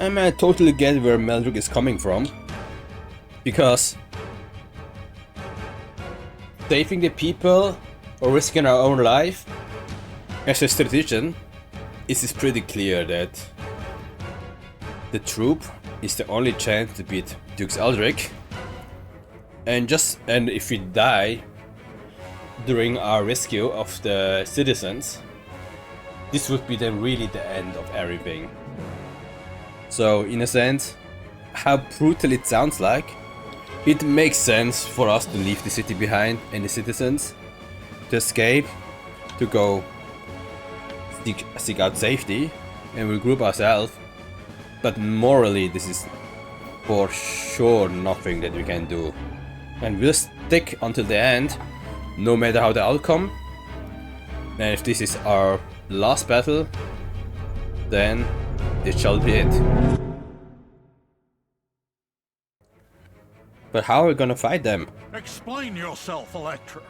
I totally get where Meldrick is coming from, because saving the people or risking our own life, as a strategician, it is pretty clear that the troop is the only chance to beat Duke's Eldrick, and if we die during our rescue of the citizens, this would be then really the end of everything. So in a sense, how brutal it sounds like, it makes sense for us to leave the city behind and the citizens, to escape, to go seek out safety and regroup ourselves. But morally, this is for sure nothing that we can do, and we'll stick until the end, no matter how the outcome. And if this is our last battle, then it shall be it. But how are we gonna fight them? Explain yourself, Electra.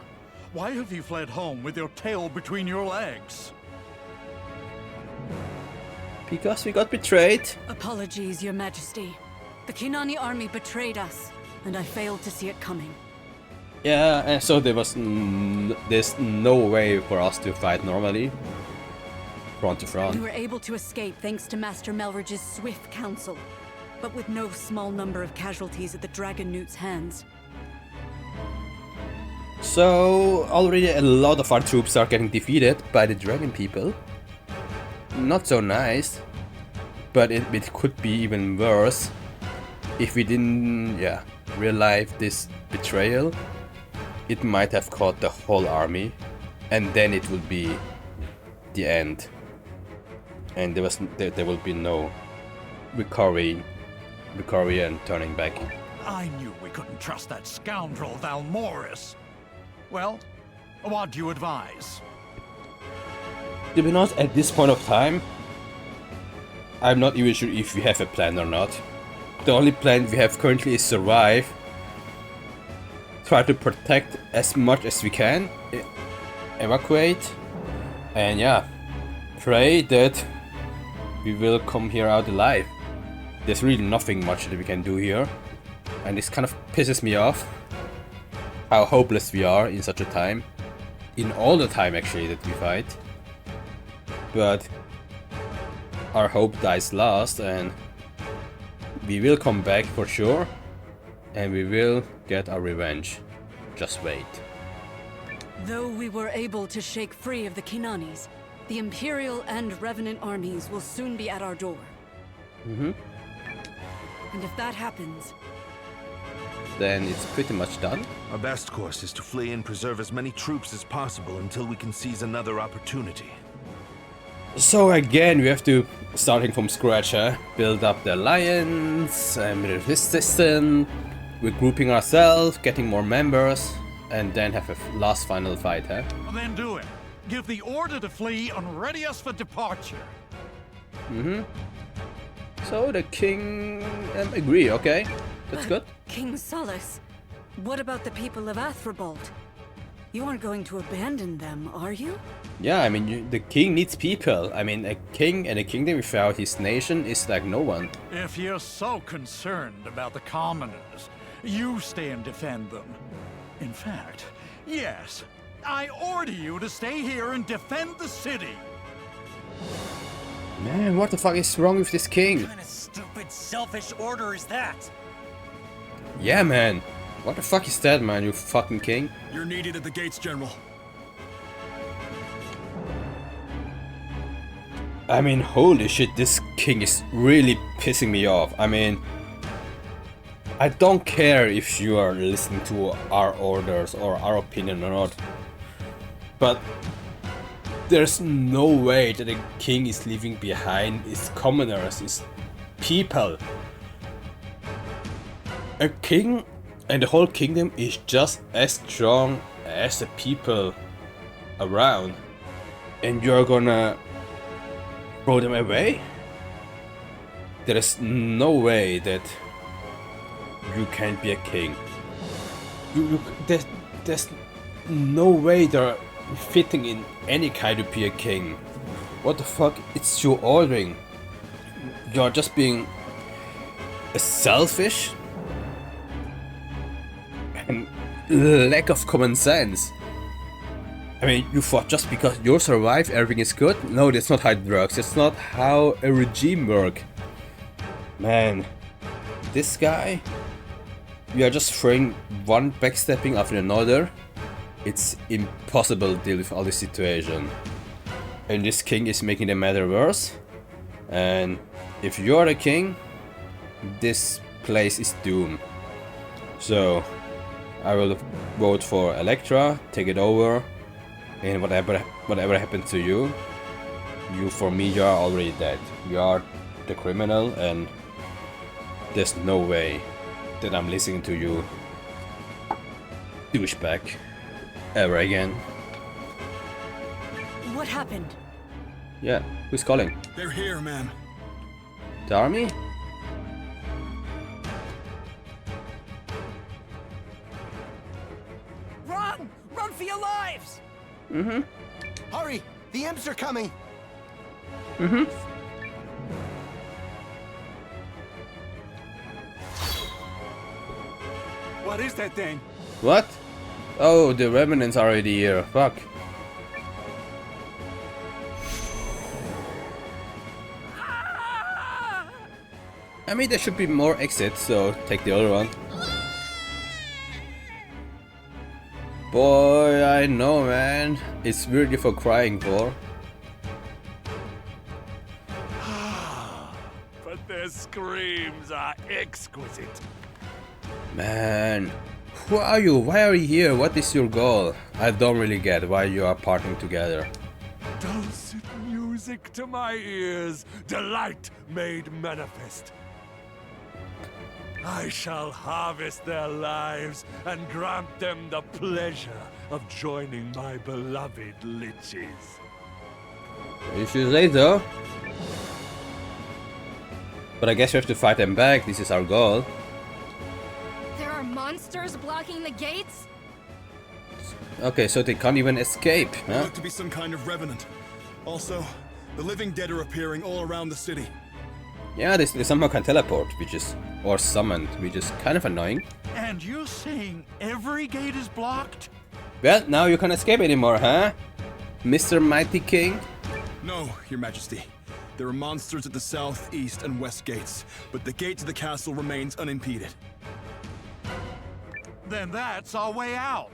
Why have you fled home with your tail between your legs? Because we got betrayed. Apologies, Your Majesty. The Kinani army betrayed us, and I failed to see it coming. Yeah, and so there's no way for us to fight normally, front to front. We were able to escape thanks to Master Melridge's swift counsel, but with no small number of casualties at the Dragon Newt's hands. So already a lot of our troops are getting defeated by the dragon people. Not so nice, but it could be even worse if we didn't realize this betrayal. It might have caught the whole army, and then it would be the end, and there will be no recovery and turning back. I knew we couldn't trust that scoundrel Valmoris. Well, what do you advise? To be honest, at this point of time, I'm not even sure if we have a plan or not. The only plan we have currently is survive, try to protect as much as we can, evacuate, and pray that we will come here out alive. There's really nothing much that we can do here, and this kind of pisses me off, how hopeless we are in such a time, in all the time actually that we fight. But our hope dies last, and we will come back for sure, and we will get our revenge. Just wait. Though we were able to shake free of the Kinanis, the Imperial and Revenant armies will soon be at our door. And if that happens, then it's pretty much done. Our best course is to flee and preserve as many troops as possible until we can seize another opportunity. So again, we have to, starting from scratch, build up the alliance, resistance, regrouping ourselves, getting more members, and then have a last final fight, huh? Well, then do it. Give the order to flee and ready us for departure. So the king agree, okay? That's good. King Solace, what about the people of Athrabalt? You aren't going to abandon them, are you? Yeah, I mean, the king needs people. I mean, a king and a kingdom without his nation is like no one. If you're so concerned about the commoners, you stay and defend them. In fact, yes, I order you to stay here and defend the city. Man, what the fuck is wrong with this king? What kind of stupid, selfish order is that? Yeah, man. What the fuck is that, man, you fucking king? You're needed at the gates, General. I mean, holy shit, this king is really pissing me off. I mean, I don't care if you are listening to our orders or our opinion or not, but there's no way that a king is leaving behind his commoners, his people. A king and the whole kingdom is just as strong as the people around, and you're gonna throw them away? There is no way that you can be a king. There's no way they're fitting in any kind to be a king. What the fuck? It's your ordering. You're just being selfish and lack of common sense. I mean, you thought just because you survive, everything is good? No, that's not how it works. That's not how a regime works. Man, this guy, we are just throwing one backstepping after another. It's impossible to deal with all this situation. And this king is making the matter worse. And if you're the king, this place is doomed. So I will vote for Electra, take it over, and whatever happens to you, for me, you are already dead. You are the criminal, and there's no way that I'm listening to you, douchebag, ever again. What happened? Yeah, who's calling? They're here, man. The army? Run! Run for your lives! Mm-hmm. Hurry! The imps are coming! Mm-hmm. What is that thing? What? Oh, the remnants are already here. Fuck. I mean, there should be more exits, so take the other one. Boy, I know, man. It's really for crying for. But their screams are exquisite. Man, who are you? Why are you here? What is your goal? I don't really get why you are partnering together. Dulcet music to my ears, delight made manifest. I shall harvest their lives and grant them the pleasure of joining my beloved liches. You should say so. But I guess we have to fight them back. This is our goal. There are monsters blocking the gates? Okay, so they can't even escape, They huh? look to be some kind of revenant. Also, the living dead are appearing all around the city. Yeah, they somehow can teleport, or summoned, which is kind of annoying. And you're saying every gate is blocked? Well, now you can't escape anymore, huh? Mr. Mighty King? No, Your Majesty. There are monsters at the south, east, and west gates, but the gate to the castle remains unimpeded. Then that's our way out.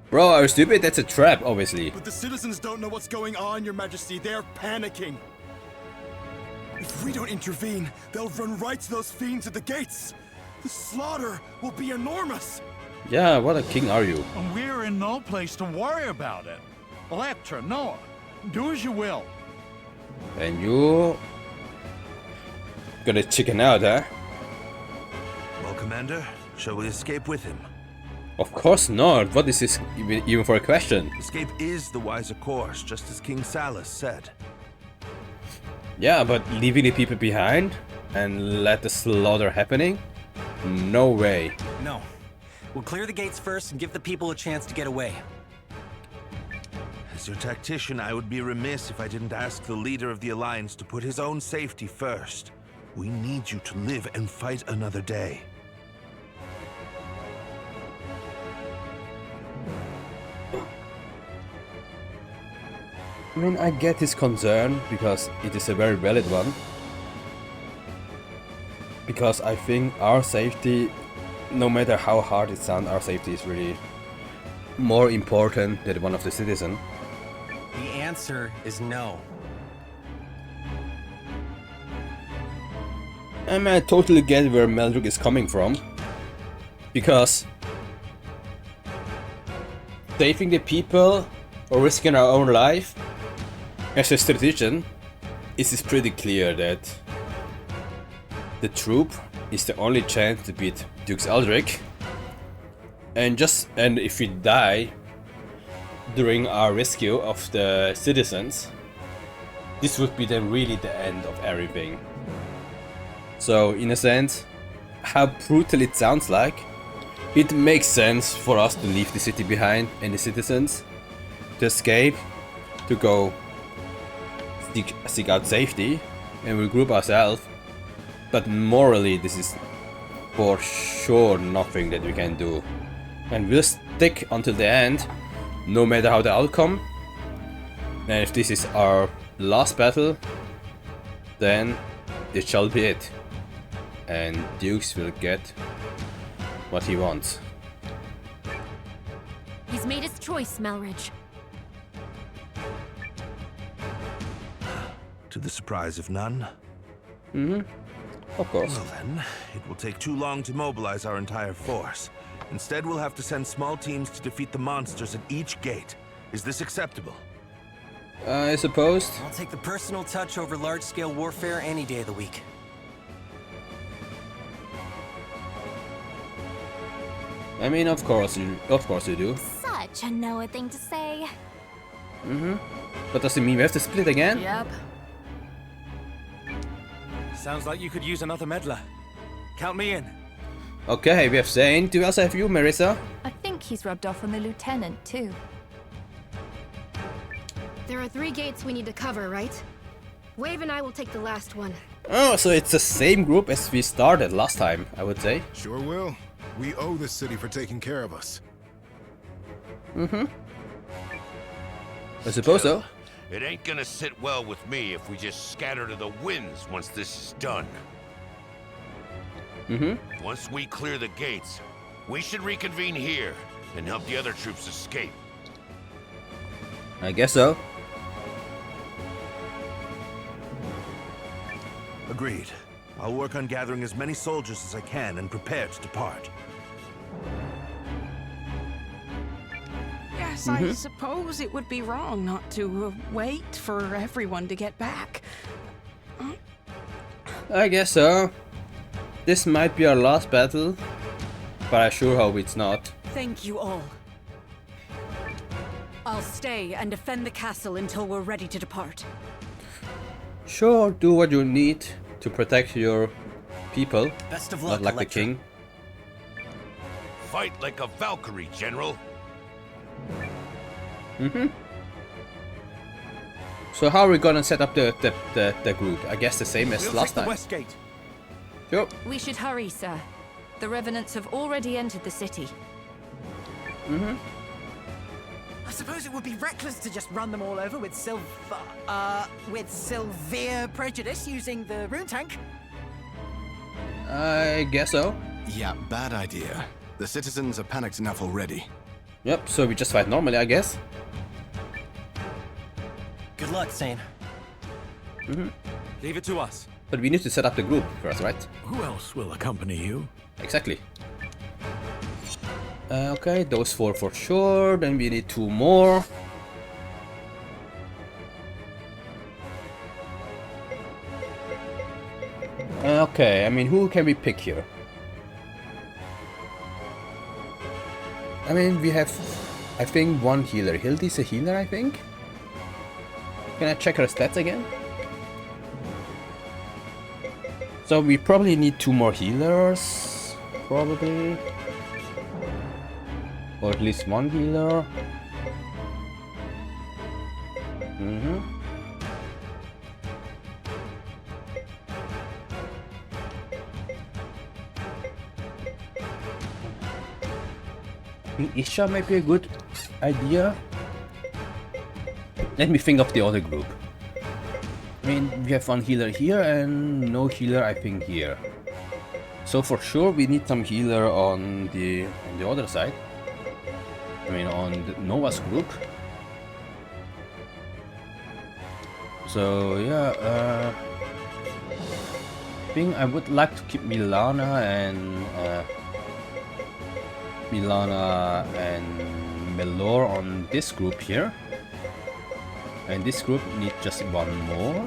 Bro, are you stupid? That's a trap, obviously. But the citizens don't know what's going on, Your Majesty. They're panicking. If we don't intervene, they'll run right to those fiends at the gates. The slaughter will be enormous. Yeah, what a king are you? And we're in no place to worry about it. Electra, Noah, do as you will. And you... gonna chicken out, huh? Well, Commander, shall we escape with him? Of course not. What is this even for a question? Escape is the wiser course, just as King Salus said. Yeah, but leaving the people behind and let the slaughter happening? No way. No. We'll clear the gates first and give the people a chance to get away. As your tactician, I would be remiss if I didn't ask the leader of the Alliance to put his own safety first. We need you to live and fight another day. I mean, I get his concern because it is a very valid one. Because I think our safety, no matter how hard it sounds, our safety is really more important than one of the citizens. The answer is no. I mean, I totally get where Meldrick is coming from. Because saving the people or risking our own life, as a strategician, it is pretty clear that the troop is the only chance to beat Dux Eldrick. And if we die during our rescue of the citizens, this would be then really the end of everything. So in a sense, how brutal it sounds like, it makes sense for us to leave the city behind and the citizens, to escape, to go seek out safety and regroup ourselves. But morally, this is for sure nothing that we can do. And we'll stick until the end, no matter how the outcome. And if this is our last battle, then it shall be it. And Dukes will get what he wants. He's made his choice, Melridge. To the surprise of none. Of course. Well then, it will take too long to mobilize our entire force. Instead, we'll have to send small teams to defeat the monsters at each gate. Is this acceptable? I suppose. I'll take the personal touch over large-scale warfare any day of the week. I mean, of course you do. Such a Noah thing to say. But does it mean we have to split again? Yep. Sounds like you could use another meddler. Count me in. Okay, we have Zane. Do we also have you, Marissa? I think he's rubbed off on the lieutenant, too. There are 3 gates we need to cover, right? Wave and I will take the last one. Oh, so it's the same group as we started last time, I would say. Sure will. We owe this city for taking care of us. I suppose so. It ain't gonna sit well with me if we just scatter to the winds once this is done. Once we clear the gates, we should reconvene here and help the other troops escape. I guess so. Agreed. I'll work on gathering as many soldiers as I can and prepare to depart. Yes, I suppose it would be wrong not to wait for everyone to get back. I guess so. This might be our last battle, but I sure hope it's not. Thank you all. I'll stay and defend the castle until we're ready to depart. Sure, do what you need to protect your people, Best of luck, not like the Electra. king. Fight like a Valkyrie, General. So how are we gonna set up the group? I guess the same as We'll last take the time. west gate. Sure. We should hurry, sir. The Revenants have already entered the city. I suppose it would be reckless to just run them all over with severe prejudice using the rune tank. I guess so. Yeah, bad idea. The citizens are panicked enough already. Yep, so we just fight normally, I guess. Good luck, Sane. Leave it to us. But we need to set up the group first, right? Who else will accompany you? Exactly. Okay, those 4 for sure. Then we need 2 more. Okay, I mean, who can we pick here? I mean, we have, I think, 1 healer. Hildy's a healer, I think. Can I check her stats again? So we probably need 2 more healers. Probably. Or at least 1 healer. I think Isha might be a good idea. Let me think of the other group. I mean, we have 1 healer here and no healer, I think, here. So for sure we need some healer on the other side. I mean, on the Nova's group. So yeah, I think I would like to keep Milana and Melor on this group here. And this group needs just 1 more.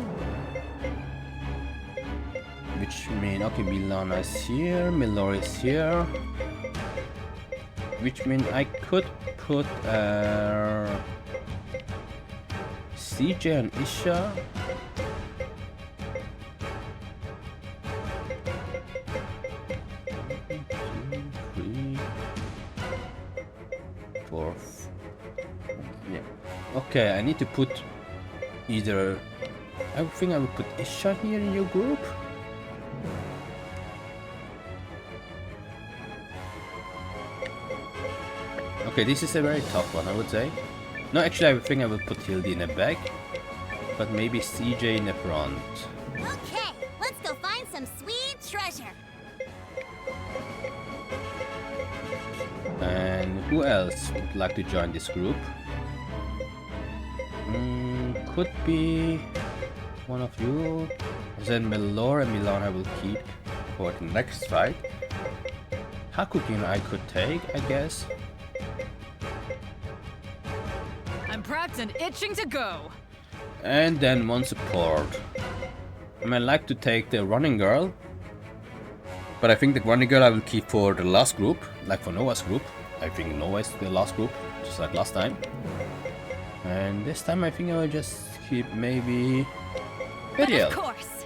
Which means, okay, Milana is here, Melor is here. Which means I could put CJ and Isha. 3, 4. Yeah. Okay, I need to put either. I think I will put Isha here in your group. Okay, this is a very tough one, I would say. No, actually, I think I will put Hildy in the back, but maybe CJ in the front. Okay, let's go find some sweet treasure. And who else would like to join this group? Could be one of you. Then Melora and Milana will keep for the next fight. Hakukin I could take, I guess. I'm prepped and itching to go. And then one support. I might like to take the running girl, but I think the running girl I will keep for the last group, like for Noah's group. I think Noah is the last group, just like last time. And this time I think I will just keep maybe Periel. Of course.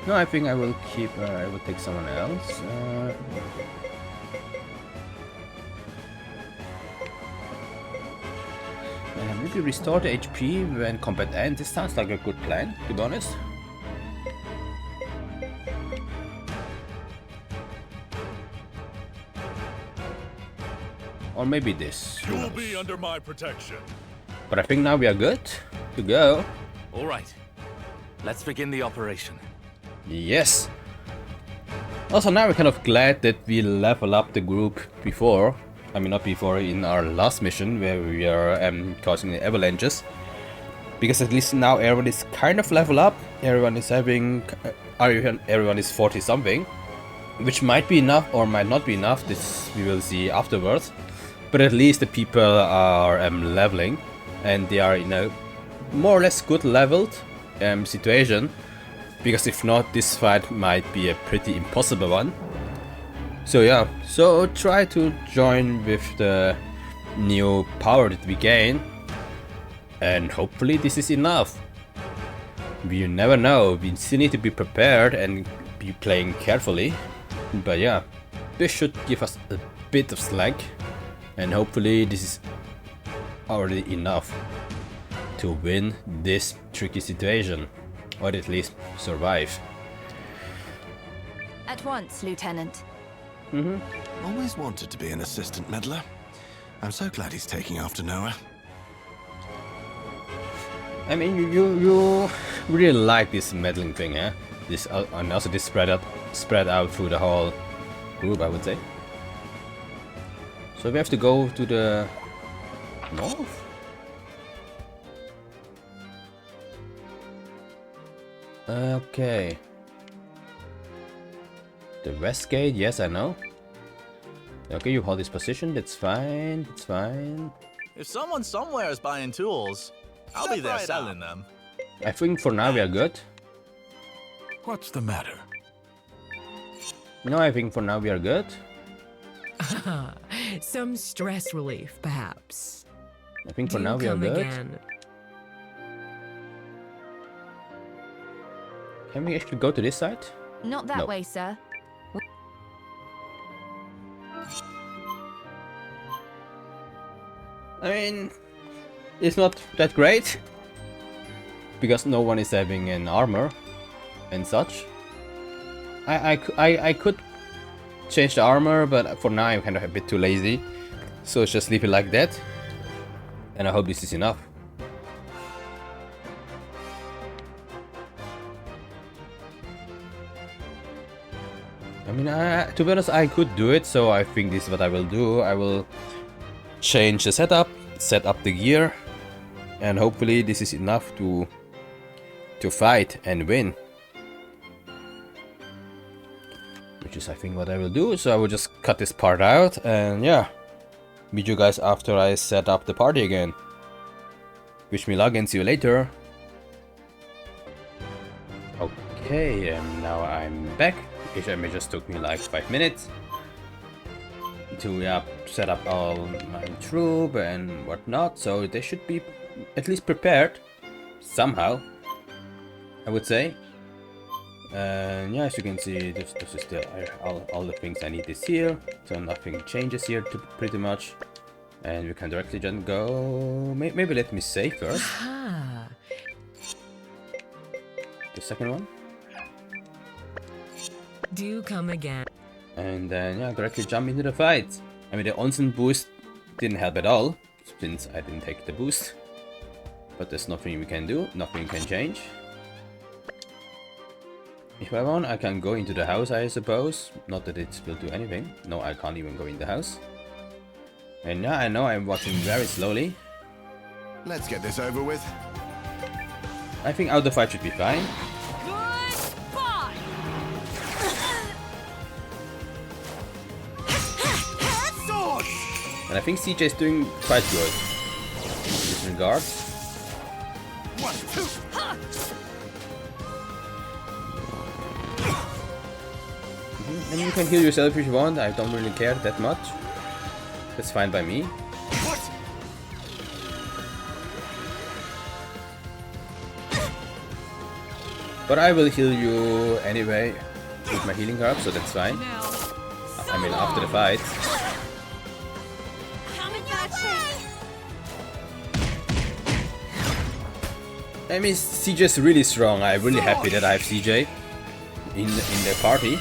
No, I think I will keep. I will take someone else. Maybe restore the HP when combat ends. This sounds like a good plan, to be honest. Or maybe this. You will be under my protection. But I think now we are good to go. All right. Let's begin the operation. Yes. Also, now we're kind of glad that we level up the group before. I mean, not before, in our last mission where we are causing the avalanches. Because at least now everyone is kind of level up. Everyone is having... everyone is 40 something. Which might be enough or might not be enough. This we will see afterwards. But at least the people are leveling. And they are in a more or less good leveled situation. Because if not, this fight might be a pretty impossible one. So yeah, so try to join with the new power that we gain. And hopefully this is enough. You never know, we still need to be prepared and be playing carefully. But yeah, this should give us a bit of slack. And hopefully this is already enough to win this tricky situation. Or at least survive. At once, Lieutenant. Always wanted to be an assistant meddler. I'm so glad he's taking after Noah. I mean, you really like this meddling thing, huh? This and also this spread out through the whole group, I would say. So we have to go to the north. Okay. The west gate, yes, I know. Okay, you hold this position, that's fine, that's fine. If someone somewhere is buying tools, I'll be there selling them. I think for now we are good. What's the matter? No, I think for now we are good. Some stress relief, perhaps. I think for now we are good. Again. Can we actually go to this side? Not that way, sir. I mean, it's not that great. Because no one is having an armor and such. I could change the armor, but for now I'm kind of a bit too lazy. So just leave it like that. And I hope this is enough. I mean, to be honest, I could do it, so I think this is what I will do. I will change the setup, set up the gear, and hopefully this is enough to fight and win. Which is, I think, what I will do. So I will just cut this part out, and yeah, meet you guys after I set up the party again. Wish me luck and see you later. Okay, and now I'm back. It just took me like 5 minutes to set up all my troop and whatnot, so they should be at least prepared somehow, I would say. And yeah, as you can see, this is still all the things I need is here, so nothing changes here pretty much. And we can directly just go. Maybe let me save first. The second one. Do come again. And then, yeah, directly jump into the fight. I mean, the onsen boost didn't help at all, since I didn't take the boost. But there's nothing we can do, nothing we can change. If I want, I can go into the house, I suppose. Not that it will do anything. No, I can't even go in the house. And yeah, I know I'm walking very slowly. Let's get this over with. I think auto fight should be fine. Goodbye. And I think CJ is doing quite good in this regard. 1, 2. And you can heal yourself if you want, I don't really care that much. That's fine by me. But I will heal you anyway with my healing herb, so that's fine. I mean, after the fight. I mean, CJ is really strong. I'm really happy that I have CJ in the party.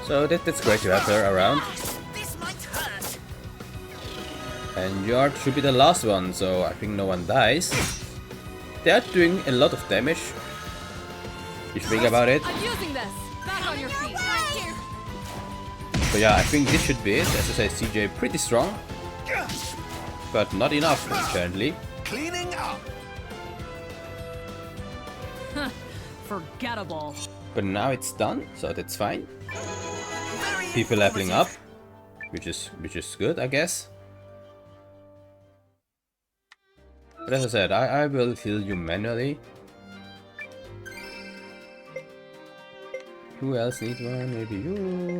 So that's great to have her around. And Yard should be the last one, so I think no one dies. They are doing a lot of damage. If you think about it. I'm using this. Back on your feet. So yeah, I think this should be it. As I say, CJ pretty strong, but not enough apparently. Cleaning up. Forgettable. But now it's done, so that's fine. People leveling up, which is good, I guess. But as I said, I will heal you manually. Who else needs one? Maybe you,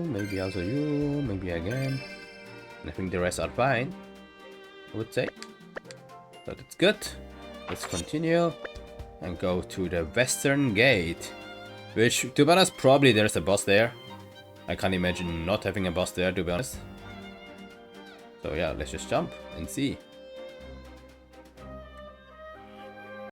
maybe also you, maybe again. And I think the rest are fine, I would say. So that's good. Let's continue and go to the Western Gate. Which, to be honest, probably there's a boss there. I can't imagine not having a boss there, to be honest. So yeah, let's just jump and see.